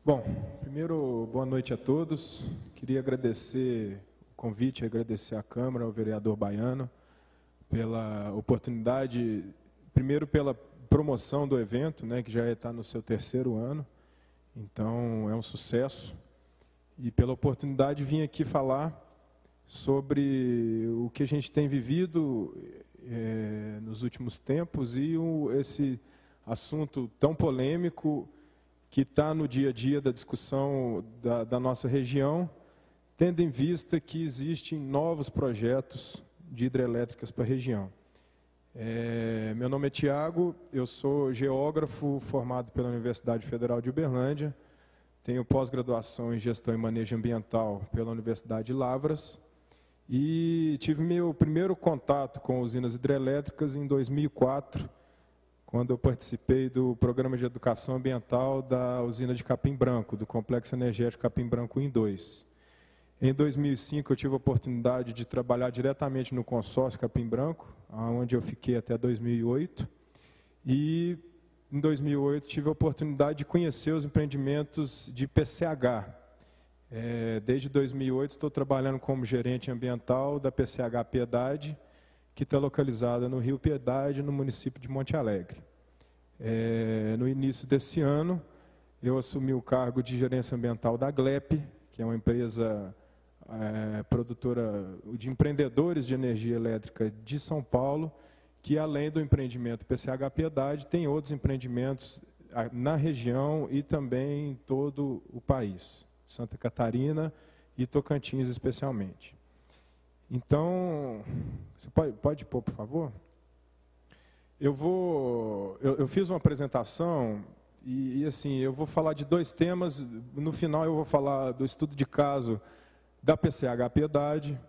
Bom, primeiro, boa noite a todos. Queria agradecer o convite, agradecer à Câmara, ao vereador Baiano, pela oportunidade, primeiro pela promoção do evento, né, que já está no seu 3º ano, então é um sucesso, e pela oportunidade de vir aqui falar sobre o que a gente tem vivido nos últimos tempos e esse assunto tão polêmico que está no dia a dia da discussão da nossa região, tendo em vista que existem novos projetos de hidrelétricas para a região. Meu nome é Tiago, eu sou geógrafo formado pela Universidade Federal de Uberlândia, tenho pós-graduação em Gestão e Manejo Ambiental pela Universidade de Lavras e tive meu primeiro contato com usinas hidrelétricas em 2004, quando eu participei do Programa de Educação Ambiental da usina de Capim Branco, do Complexo Energético Capim Branco 1 e 2. Em 2005, eu tive a oportunidade de trabalhar diretamente no consórcio Capim Branco, onde eu fiquei até 2008. E, em 2008, tive a oportunidade de conhecer os empreendimentos de PCH. Desde 2008, estou trabalhando como gerente ambiental da PCH Piedade, que está localizada no Rio Piedade, no município de Monte Alegre. No início desse ano, eu assumi o cargo de gerência ambiental da GLEP, que é uma empresa produtora de empreendedores de energia elétrica de São Paulo, que além do empreendimento PCH Piedade, tem outros empreendimentos na região e também em todo o país, Santa Catarina e Tocantins especialmente. Então, você pode pôr, por favor? Eu fiz uma apresentação e assim, eu vou falar de 2 temas. No final, eu vou falar do estudo de caso da PCH Piedade.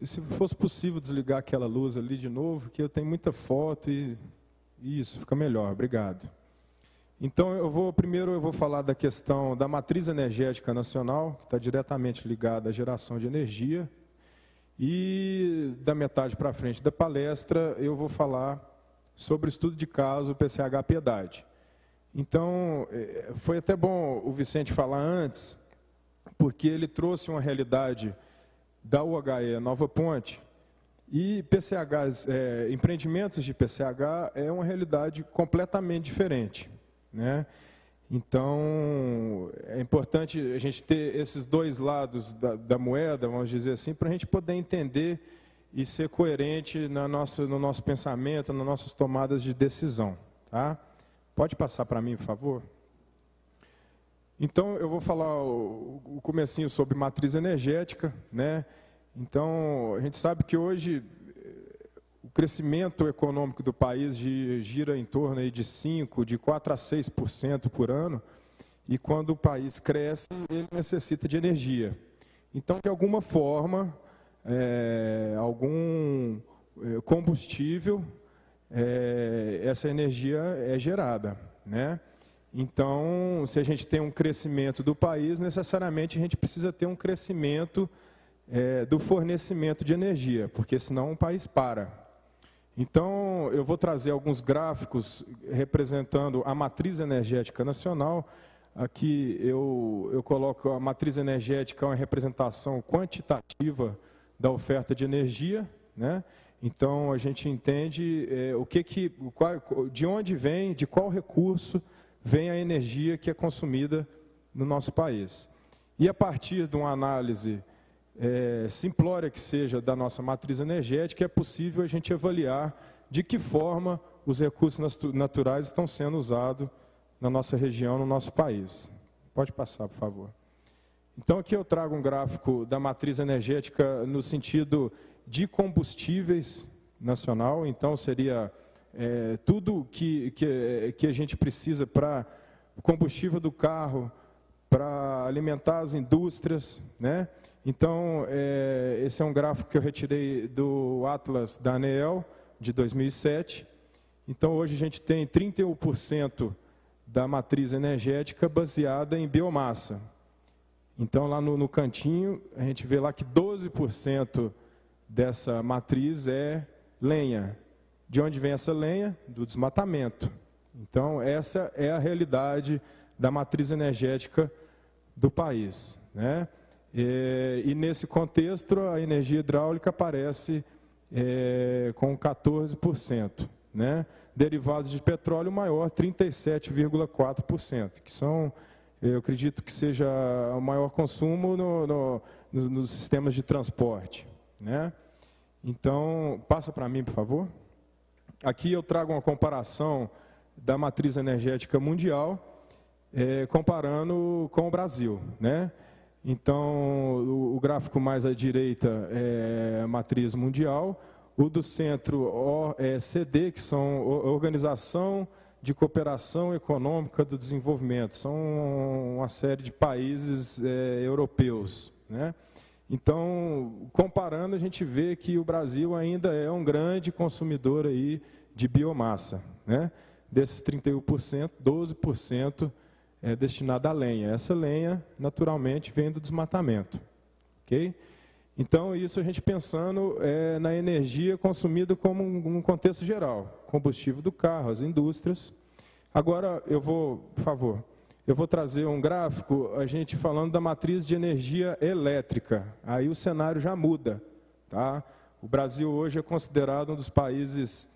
Se fosse possível desligar aquela luz ali de novo, que eu tenho muita foto e isso fica melhor. Obrigado. Então, primeiro eu vou falar da questão da matriz energética nacional, que está diretamente ligada à geração de energia. E da metade para frente da palestra, eu vou falar sobre o estudo de caso PCH Piedade. Então, foi até bom o Vicente falar antes, porque ele trouxe uma realidade da UHE Nova Ponte, e PCHs, empreendimentos de PCH é uma realidade completamente diferente, né? Então, é importante a gente ter esses 2 lados da moeda, vamos dizer assim, para a gente poder entender e ser coerente no nosso pensamento, nas nossas tomadas de decisão. Tá? Pode passar para mim, por favor? Então, eu vou falar o comecinho sobre matriz energética, né? Então, a gente sabe que hoje o crescimento econômico do país gira em torno aí de 4 a 6% por ano, e quando o país cresce, ele necessita de energia. Então, de alguma forma, algum combustível, essa energia é gerada, né? Então, se a gente tem um crescimento do país, necessariamente a gente precisa ter um crescimento do fornecimento de energia, porque senão o país para. Então, eu vou trazer alguns gráficos representando a matriz energética nacional. Aqui eu coloco a matriz energética, uma representação quantitativa da oferta de energia, né? Então, a gente entende de onde vem, de qual recurso vem a energia que é consumida no nosso país. E a partir de uma análise simplória que seja da nossa matriz energética, é possível a gente avaliar de que forma os recursos naturais estão sendo usados na nossa região, no nosso país. Pode passar, por favor. Então, aqui eu trago um gráfico da matriz energética no sentido de combustíveis nacional. Então, seria tudo que a gente precisa para o combustível do carro, para alimentar as indústrias, né? Então, esse é um gráfico que eu retirei do Atlas da ANEEL, de 2007. Então, hoje a gente tem 31% da matriz energética baseada em biomassa. Então, lá no cantinho, a gente vê lá que 12% dessa matriz é lenha. De onde vem essa lenha? Do desmatamento. Então, essa é a realidade da matriz energética do país, né? E nesse contexto, a energia hidráulica aparece com 14%, né? Derivados de petróleo maior, 37,4%, que são, eu acredito que seja o maior consumo nos sistemas de transporte, né? Então, passa para mim, por favor. Aqui eu trago uma comparação da matriz energética mundial, comparando com o Brasil, né? Então, o gráfico mais à direita é a matriz mundial, o do centro OECD, que são Organização de Cooperação Econômica do Desenvolvimento, são uma série de países europeus, né? Então, comparando, a gente vê que o Brasil ainda é um grande consumidor aí de biomassa, né? Desses 31%, 12% é destinado à lenha. Essa lenha, naturalmente, vem do desmatamento. Okay? Então, isso a gente pensando na energia consumida como um contexto geral. Combustível do carro, as indústrias. Agora, por favor, eu vou trazer um gráfico, a gente falando da matriz de energia elétrica. Aí o cenário já muda. Tá? O Brasil hoje é considerado um dos países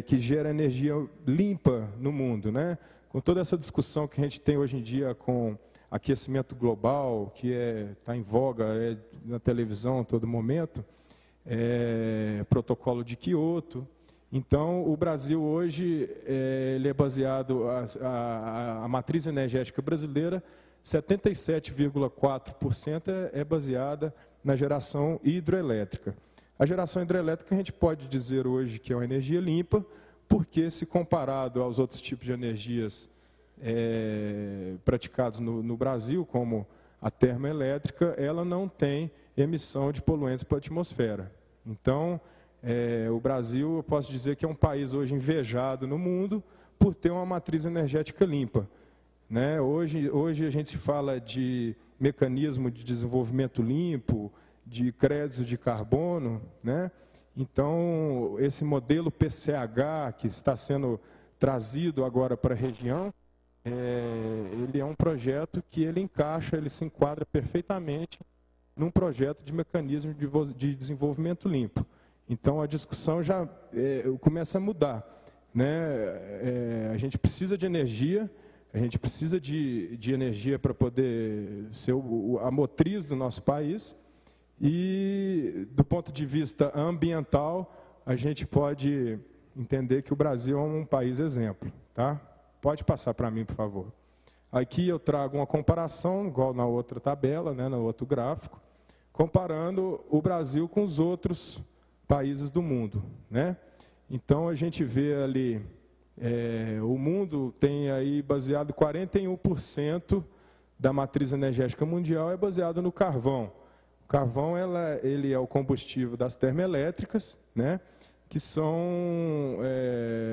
que gera energia limpa no mundo, né? Com toda essa discussão que a gente tem hoje em dia com aquecimento global, que está em voga na televisão a todo momento, protocolo de Kyoto. Então, o Brasil hoje ele é baseado, a matriz energética brasileira, 77,4% é baseada na geração hidroelétrica. A geração hidrelétrica a gente pode dizer hoje que é uma energia limpa, porque se comparado aos outros tipos de energias praticados no Brasil, como a termoelétrica, ela não tem emissão de poluentes para a atmosfera. Então, o Brasil, eu posso dizer que é um país hoje invejado no mundo por ter uma matriz energética limpa, né? Hoje a gente fala de mecanismo de desenvolvimento limpo, de crédito de carbono, né? Então, esse modelo PCH que está sendo trazido agora para a região, ele é um projeto que ele se enquadra perfeitamente num projeto de mecanismo de desenvolvimento limpo. Então, a discussão já começa a mudar, né? A gente precisa de energia, a gente precisa de energia para poder ser a motriz do nosso país. E, do ponto de vista ambiental, a gente pode entender que o Brasil é um país exemplo. Tá? Pode passar para mim, por favor. Aqui eu trago uma comparação, igual na outra tabela, né, no outro gráfico, comparando o Brasil com os outros países do mundo, né? Então, a gente vê ali, o mundo tem aí baseado 41% da matriz energética mundial é baseado no carvão. O carvão ele é o combustível das termoelétricas, né, que são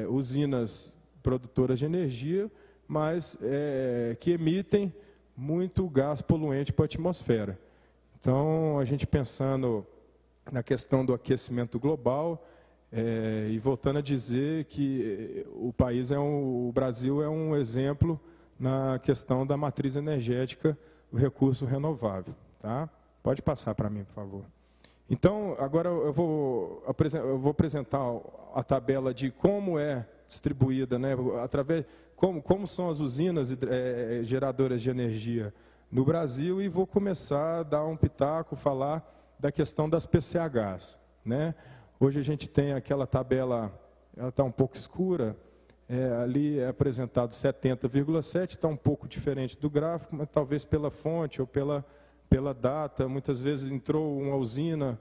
usinas produtoras de energia, mas que emitem muito gás poluente para a atmosfera. Então, a gente pensando na questão do aquecimento global, e voltando a dizer que o Brasil é um exemplo na questão da matriz energética, o recurso renovável. Tá? Pode passar para mim, por favor. Então, agora eu vou apresentar a tabela de como é distribuída, né, como são as usinas geradoras de energia no Brasil, e vou começar a dar um pitaco, falar da questão das PCHs. Né? Hoje a gente tem aquela tabela, ela está um pouco escura, ali é apresentado 70,7, está um pouco diferente do gráfico, mas talvez pela fonte ou pela data, muitas vezes entrou uma usina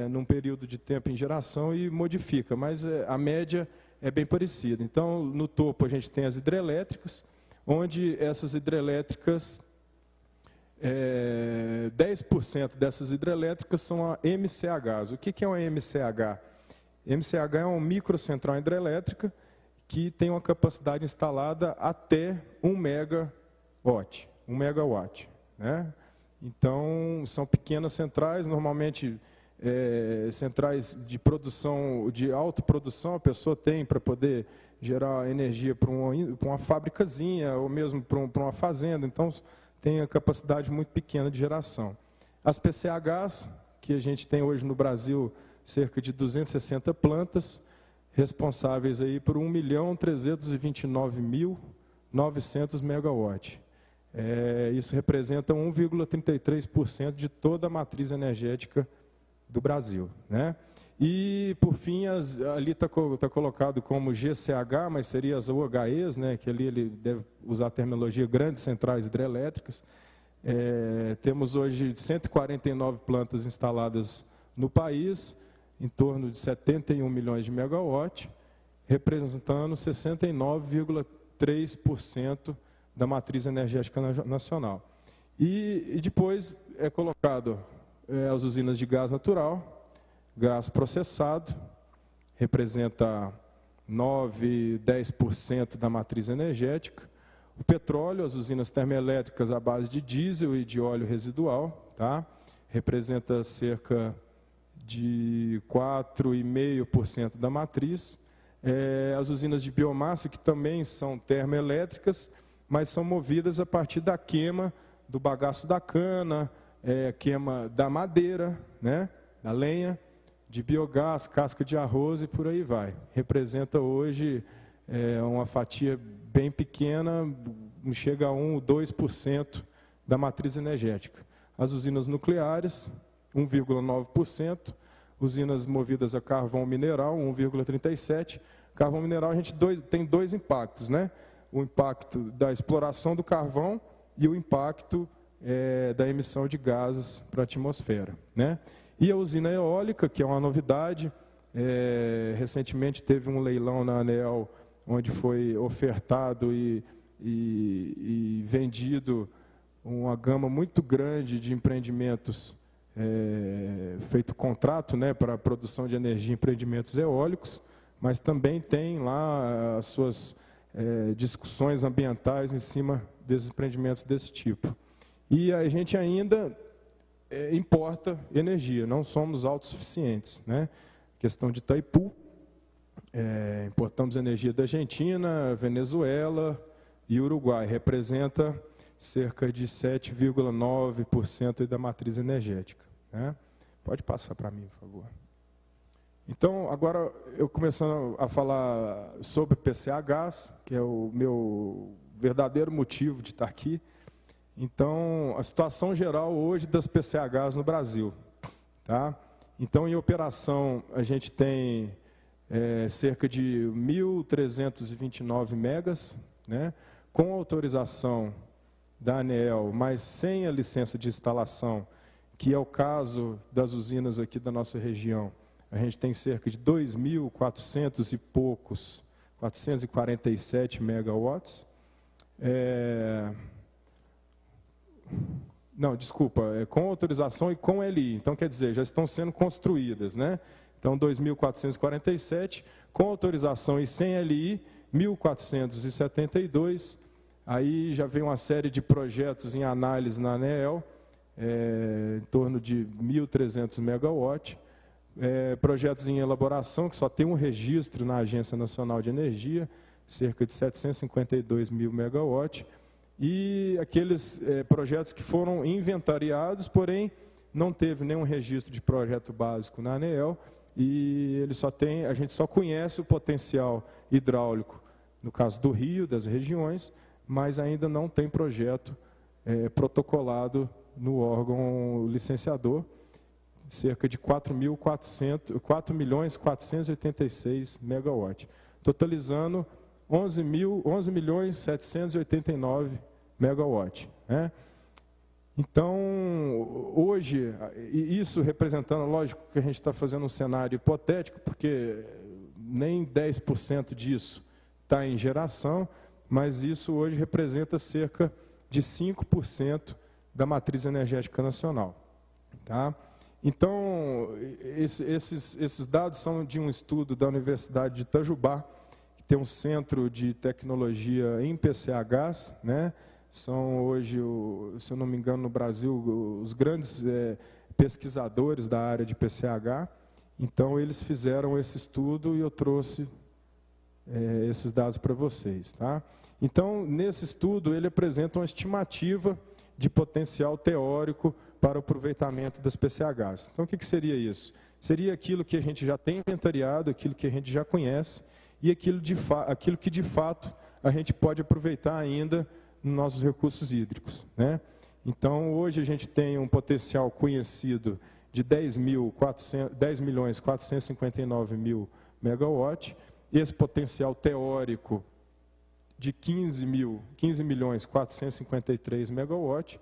num período de tempo em geração e modifica, mas a média é bem parecida. Então, no topo a gente tem as hidrelétricas, onde essas hidrelétricas, 10% dessas hidrelétricas são a MCHs. O que é uma MCH? MCH é uma microcentral hidrelétrica que tem uma capacidade instalada até 1 megawatt. Né? Então, são pequenas centrais, normalmente centrais de produção, de autoprodução, a pessoa tem para poder gerar energia para uma fabricazinha ou mesmo para uma fazenda, então tem a capacidade muito pequena de geração. As PCHs, que a gente tem hoje no Brasil cerca de 260 plantas, responsáveis aí por 1.329.900 megawatts. Isso representa 1,33% de toda a matriz energética do Brasil, né? E, por fim, ali está colocado como GCH, mas seria as UHEs, né? Que ali ele deve usar a terminologia grandes centrais hidrelétricas. Temos hoje 149 plantas instaladas no país, em torno de 71 milhões de megawatts, representando 69,3% da matriz energética nacional. E depois é colocado as usinas de gás natural, gás processado, representa 9, 10% da matriz energética. O petróleo, as usinas termoelétricas à base de diesel e de óleo residual, tá? Representa cerca de 4,5% da matriz. As usinas de biomassa, que também são termoelétricas, mas são movidas a partir da queima do bagaço da cana, queima da madeira, né, da lenha, de biogás, casca de arroz e por aí vai. Representa hoje uma fatia bem pequena, não chega a 1 ou 2% da matriz energética. As usinas nucleares, 1,9%, usinas movidas a carvão mineral, 1,37%. Carvão mineral a gente tem dois impactos, né? O impacto da exploração do carvão e o impacto da emissão de gases para a atmosfera, né? E a usina eólica, que é uma novidade, recentemente teve um leilão na ANEEL, onde foi ofertado e vendido uma gama muito grande de empreendimentos, feito contrato, né, para a produção de energia em empreendimentos eólicos, mas também tem lá as suas discussões ambientais em cima desses empreendimentos desse tipo. E a gente ainda importa energia, não somos autossuficientes, né? Questão de Itaipu, importamos energia da Argentina, Venezuela e Uruguai, representa cerca de 7,9% da matriz energética, né? Pode passar para mim, por favor. Então, agora, eu começando a falar sobre PCHs, que é o meu verdadeiro motivo de estar aqui. Então, a situação geral hoje das PCHs no Brasil, tá? Então, em operação, a gente tem cerca de 1.329 megas, né? Com autorização da ANEEL, mas sem a licença de instalação, que é o caso das usinas aqui da nossa região. A gente tem cerca de 2.400 e poucos, 447 megawatts. Não, desculpa, com autorização e com LI. Então, quer dizer, já estão sendo construídas, né? Então, 2.447, com autorização e sem LI, 1.472. Aí já vem uma série de projetos em análise na ANEEL, em torno de 1.300 megawatts. Projetos em elaboração, que só tem um registro na Agência Nacional de Energia, cerca de 752 mil megawatts. E aqueles projetos que foram inventariados, porém, não teve nenhum registro de projeto básico na ANEEL, e a gente só conhece o potencial hidráulico, no caso do Rio, das regiões, mas ainda não tem projeto protocolado no órgão licenciador, cerca de 4.486 megawatts, totalizando 11.789 megawatts, né? Então, hoje, isso representando, lógico que a gente está fazendo um cenário hipotético, porque nem 10% disso está em geração, mas isso hoje representa cerca de 5% da matriz energética nacional, tá? Então, esses dados são de um estudo da Universidade de Itajubá, que tem um centro de tecnologia em PCHs, né? São hoje, se eu não me engano, no Brasil, os grandes pesquisadores da área de PCH. Então, eles fizeram esse estudo e eu trouxe esses dados para vocês. Tá? Então, nesse estudo, ele apresenta uma estimativa de potencial teórico para o aproveitamento das PCHs. Então, o que seria isso? Seria aquilo que a gente já tem inventariado, aquilo que a gente já conhece, e aquilo que, de fato, a gente pode aproveitar ainda nos nossos recursos hídricos. Né? Então, hoje a gente tem um potencial conhecido de 10.459.000 megawatts, esse potencial teórico de 15.453 megawatts,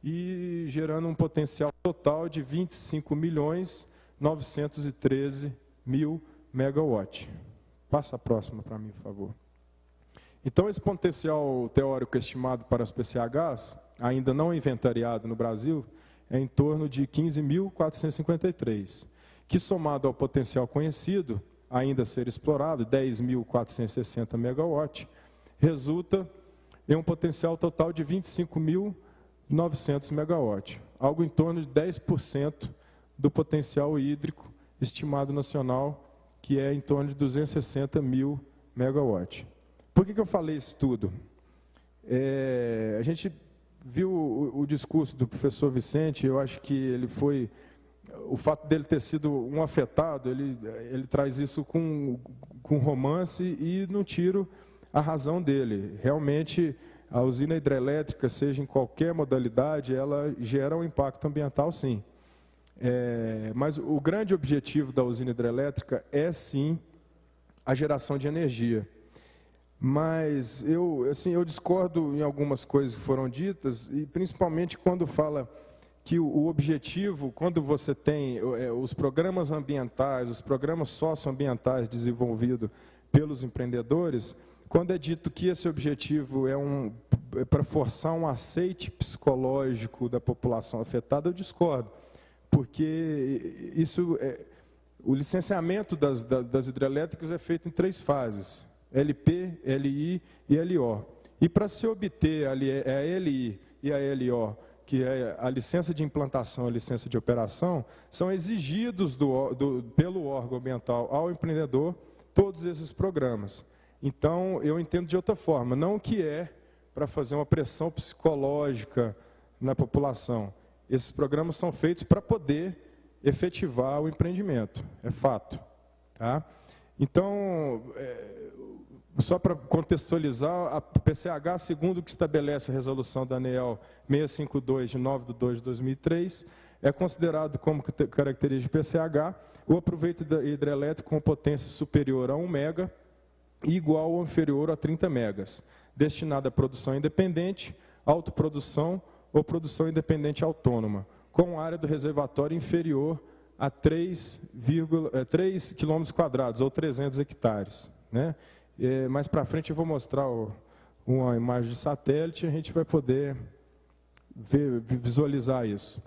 e gerando um potencial total de 25.913.000 megawatts. Passa a próxima para mim, por favor. Então, esse potencial teórico estimado para as PCHs, ainda não inventariado no Brasil, é em torno de 15.453, que somado ao potencial conhecido, ainda a ser explorado, 10.460 megawatts, resulta em um potencial total de 25.900 megawatts, algo em torno de 10% do potencial hídrico estimado nacional, que é em torno de 260.000 megawatts. Por que eu falei isso tudo? A gente viu o discurso do professor Vicente, eu acho que ele foi... O fato dele ter sido um afetado, ele traz isso com romance e não tiro a razão dele. Realmente, a usina hidrelétrica, seja em qualquer modalidade, ela gera um impacto ambiental, sim. Mas o grande objetivo da usina hidrelétrica é, sim, a geração de energia. Mas eu discordo em algumas coisas que foram ditas, e principalmente quando fala que o objetivo, quando você tem os programas ambientais, os programas socioambientais desenvolvidos pelos empreendedores, quando é dito que esse objetivo é para forçar um aceite psicológico da população afetada, eu discordo, porque o licenciamento das hidrelétricas é feito em 3 fases, LP, LI e LO. E para se obter a LI e a LO, que é a licença de implantação e a licença de operação, são exigidos pelo órgão ambiental ao empreendedor todos esses programas. Então, eu entendo de outra forma, não que é para fazer uma pressão psicológica na população. Esses programas são feitos para poder efetivar o empreendimento, é fato. Tá? Então, só para contextualizar, a PCH, segundo o que estabelece a resolução da ANEEL 652, de 9 de 2 de 2003, é considerado como característica de PCH o aproveito hidrelétrico com potência superior a 1 mega e igual ou inferior a 30 megas, destinado à produção independente, autoprodução ou produção independente autônoma, com área do reservatório inferior a 3 km², ou 300 hectares. Né? Mais para frente eu vou mostrar uma imagem de satélite e a gente vai poder visualizar isso.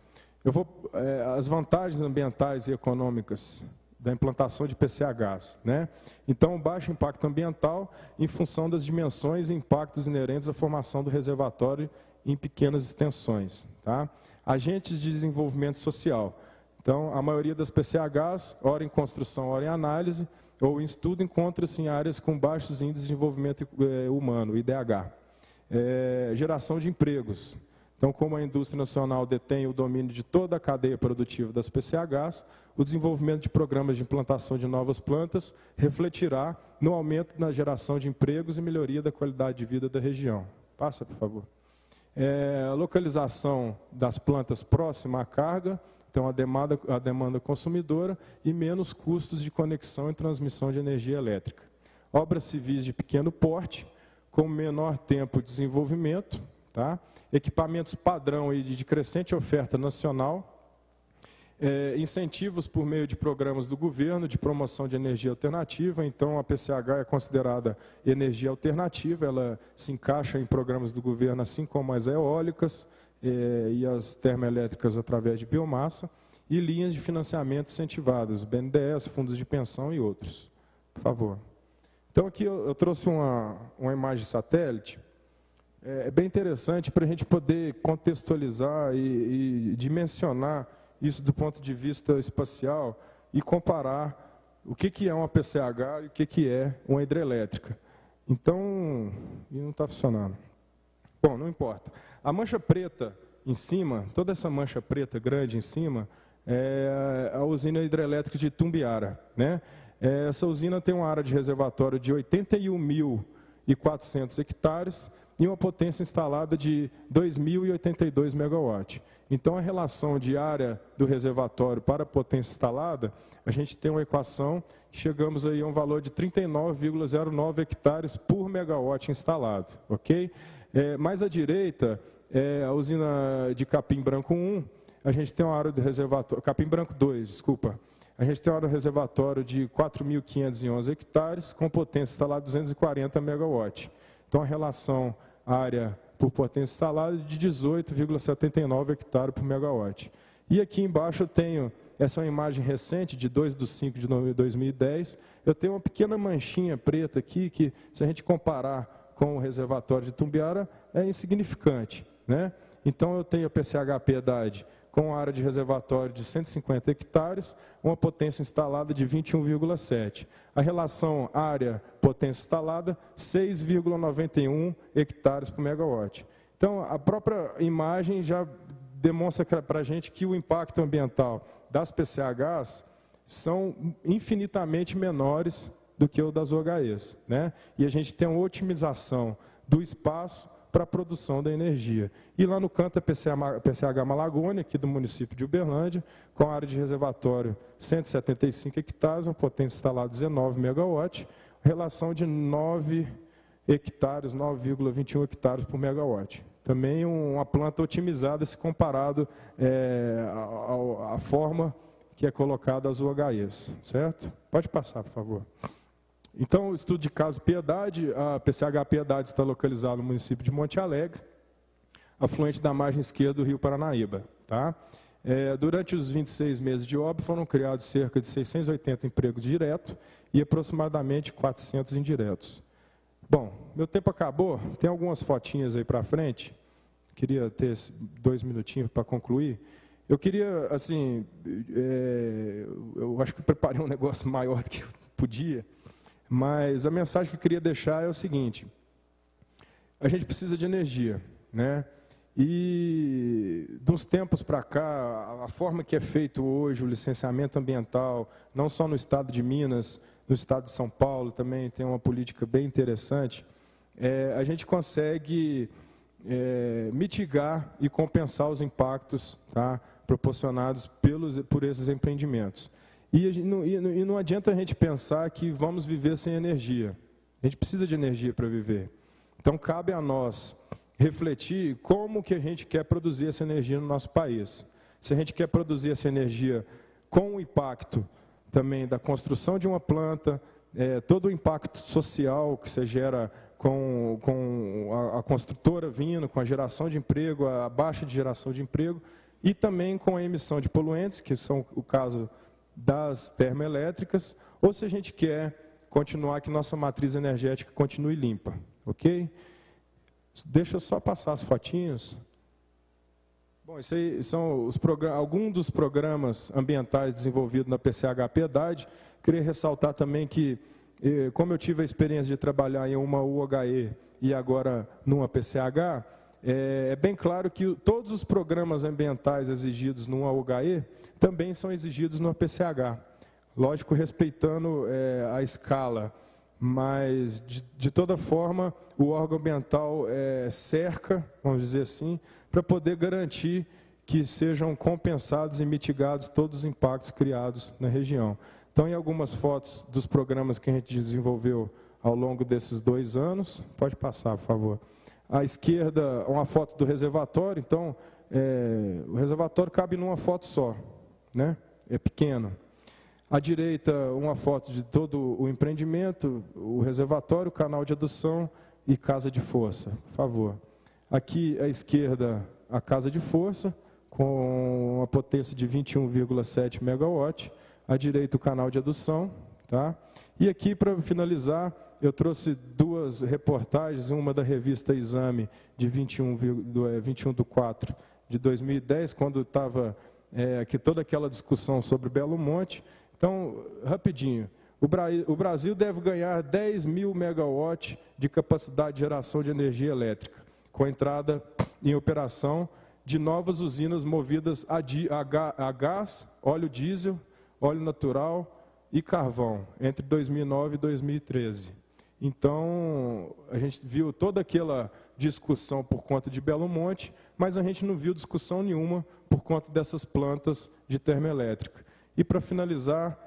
As vantagens ambientais e econômicas da implantação de PCHs. Né? Então, baixo impacto ambiental em função das dimensões e impactos inerentes à formação do reservatório em pequenas extensões. Tá? Agentes de desenvolvimento social. Então, a maioria das PCHs, ora em construção, ora em análise, ou em estudo, encontra-se em áreas com baixos índices de desenvolvimento humano, IDH. Geração de empregos. Então, como a indústria nacional detém o domínio de toda a cadeia produtiva das PCHs, o desenvolvimento de programas de implantação de novas plantas refletirá no aumento na geração de empregos e melhoria da qualidade de vida da região. Passa, por favor. A localização das plantas próxima à carga, então a demanda consumidora e menos custos de conexão e transmissão de energia elétrica. Obras civis de pequeno porte, com menor tempo de desenvolvimento, tá? Equipamentos padrão e de crescente oferta nacional, incentivos por meio de programas do governo de promoção de energia alternativa. Então, a PCH é considerada energia alternativa, ela se encaixa em programas do governo, assim como as eólicas, e as termoelétricas através de biomassa, e linhas de financiamento incentivadas, BNDES, fundos de pensão e outros. Por favor. Então, aqui eu trouxe uma imagem satélite, bem interessante para a gente poder contextualizar e dimensionar isso do ponto de vista espacial e comparar o que é uma PCH e o que é uma hidrelétrica. Então, e não está funcionando. Bom, não importa. A mancha preta em cima, toda essa mancha preta grande em cima, é a usina hidrelétrica de Itumbiara, né? Essa usina tem uma área de reservatório de 81.400 hectares e uma potência instalada de 2.082 megawatts. Então, a relação de área do reservatório para a potência instalada, a gente tem uma equação, chegamos aí a um valor de 39,09 hectares por megawatt instalado, ok? Mais à direita, a usina de Capim Branco 1, a gente tem uma área do reservatório, Capim Branco 2, desculpa, a gente tem uma área do reservatório de 4.511 hectares, com potência instalada de 240 megawatts. Então, a relação área por potência instalada de 18,79 hectares por megawatt. E aqui embaixo eu tenho, essa é uma imagem recente, de 2/5 de 2010, eu tenho uma pequena manchinha preta aqui, que se a gente comparar com o reservatório de Itumbiara, é insignificante, né? Então, eu tenho a PCH Piedade com área de reservatório de 150 hectares, uma potência instalada de 21,7. A relação área-potência instalada, 6,91 hectares por megawatt. Então, a própria imagem já demonstra para a gente que o impacto ambiental das PCHs são infinitamente menores do que o das OHEs, né? E a gente tem uma otimização do espaço para a produção da energia. E lá no canto a PCH Malagônia, aqui do município de Uberlândia, com área de reservatório 175 hectares, uma potência instalada 19 megawatts, relação de 9 hectares, 9,21 hectares por megawatt. Também uma planta otimizada se comparado à forma que é colocada as UHEs, certo? Pode passar, por favor. Então, o estudo de caso Piedade, a PCH Piedade está localizada no município de Monte Alegre, afluente da margem esquerda do rio Paranaíba. Tá? Durante os 26 meses de obra, foram criados cerca de 680 empregos diretos e aproximadamente 400 indiretos. Bom, meu tempo acabou, tem algumas fotinhas aí para frente, queria ter 2 minutinhos para concluir. Eu queria, assim, eu acho que eu preparei um negócio maior do que eu podia, mas a mensagem que eu queria deixar é o seguinte: a gente precisa de energia, né? E de uns tempos para cá, a forma que é feito hoje o licenciamento ambiental, não só no estado de Minas, no estado de São Paulo também tem uma política bem interessante, a gente consegue mitigar e compensar os impactos, tá, proporcionados por esses empreendimentos. E não adianta a gente pensar que vamos viver sem energia. A gente precisa de energia para viver. Então, cabe a nós refletir como que a gente quer produzir essa energia no nosso país. Se a gente quer produzir essa energia com o impacto também da construção de uma planta, todo o impacto social que se gera com a construtora vindo, com a geração de emprego, a baixa de geração de emprego, e também com a emissão de poluentes, que são o caso das termoelétricas, ou se a gente quer continuar que nossa matriz energética continue limpa, ok? Deixa eu só passar as fotinhas. Bom, isso aí são alguns dos programas ambientais desenvolvidos na PCH Piedade. Queria ressaltar também que, como eu tive a experiência de trabalhar em uma UHE e agora numa PCH, é bem claro que todos os programas ambientais exigidos numa UHE também são exigidos numa PCH. Lógico, respeitando a escala, mas, de toda forma, o órgão ambiental cerca, vamos dizer assim, para poder garantir que sejam compensados e mitigados todos os impactos criados na região. Então, em algumas fotos dos programas que a gente desenvolveu ao longo desses 2 anos, pode passar, por favor. À esquerda, uma foto do reservatório. Então, o reservatório cabe numa foto só, né? É pequeno. À direita, uma foto de todo o empreendimento, o reservatório, o canal de adução e casa de força, por favor. Aqui, à esquerda, a casa de força, com uma potência de 21,7 megawatts. À direita, o canal de adução. Tá? E aqui, para finalizar, eu trouxe 2 reportagens, uma da revista Exame, de 21/4 de 2010, quando estava aqui toda aquela discussão sobre Belo Monte. Então, rapidinho, o Brasil deve ganhar 10 mil megawatts de capacidade de geração de energia elétrica, com a entrada em operação de novas usinas movidas a gás, óleo diesel, óleo natural e carvão, entre 2009 e 2013. Então, a gente viu toda aquela discussão por conta de Belo Monte, mas a gente não viu discussão nenhuma por conta dessas plantas de termoelétrica. E, para finalizar,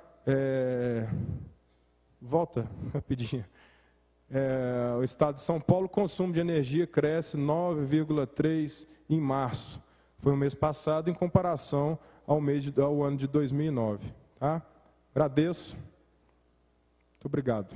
volta rapidinho. O estado de São Paulo, o consumo de energia cresce 9,3% em março. Foi o mês passado, em comparação ao ano de 2009. Tá? Agradeço. Muito obrigado.